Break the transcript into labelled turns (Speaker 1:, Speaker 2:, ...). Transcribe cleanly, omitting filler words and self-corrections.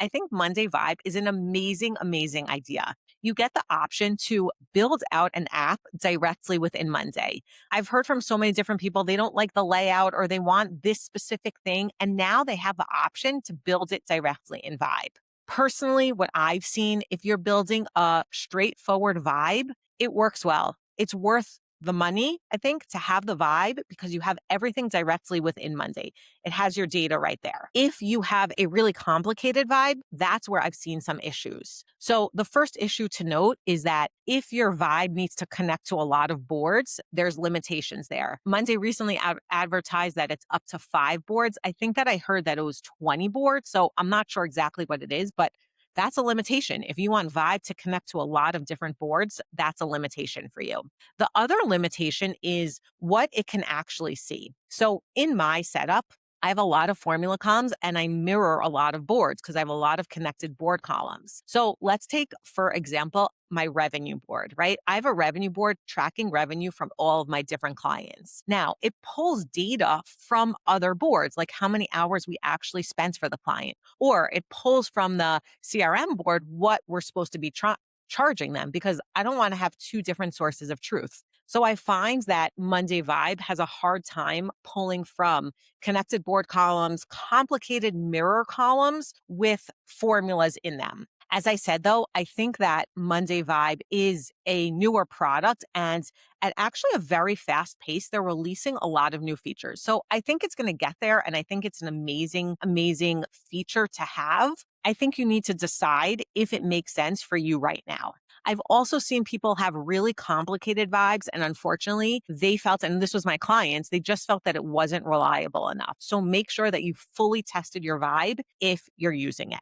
Speaker 1: I think Monday Vibe is an amazing, amazing idea. You get the option to build out an app directly within Monday. I've heard from so many different people, they don't like the layout or they want this specific thing. And now they have the option to build it directly in Vibe. Personally, what I've seen, if you're building a straightforward Vibe, it works well. It's worth the money, I think, to have the Vibe because you have everything directly within Monday. It has your data right there. If you have a really complicated Vibe, that's where I've seen some issues. So the first issue to note is that if your Vibe needs to connect to a lot of boards, there's limitations there. Monday recently advertised that it's up to 5 boards. I think that I heard that it was 20 boards. So I'm not sure exactly what it is, but that's a limitation. If you want Vibe to connect to a lot of different boards, that's a limitation for you. The other limitation is what it can actually see. So in my setup, I have a lot of formula columns and I mirror a lot of boards because I have a lot of connected board columns. So let's take, for example, my revenue board, right? I have a revenue board tracking revenue from all of my different clients. Now, it pulls data from other boards, like how many hours we actually spent for the client, or it pulls from the CRM board what we're supposed to be charging them because I don't want to have two different sources of truth. So I find that Monday Vibe has a hard time pulling from connected board columns, complicated mirror columns with formulas in them. As I said, though, I think that Monday Vibe is a newer product and at actually a very fast pace, they're releasing a lot of new features. So I think it's going to get there. And I think it's an amazing, amazing feature to have. I think you need to decide if it makes sense for you right now. I've also seen people have really complicated Vibes, and unfortunately, they felt, and this was my clients, they just felt that it wasn't reliable enough. So make sure that you fully tested your Vibe if you're using it.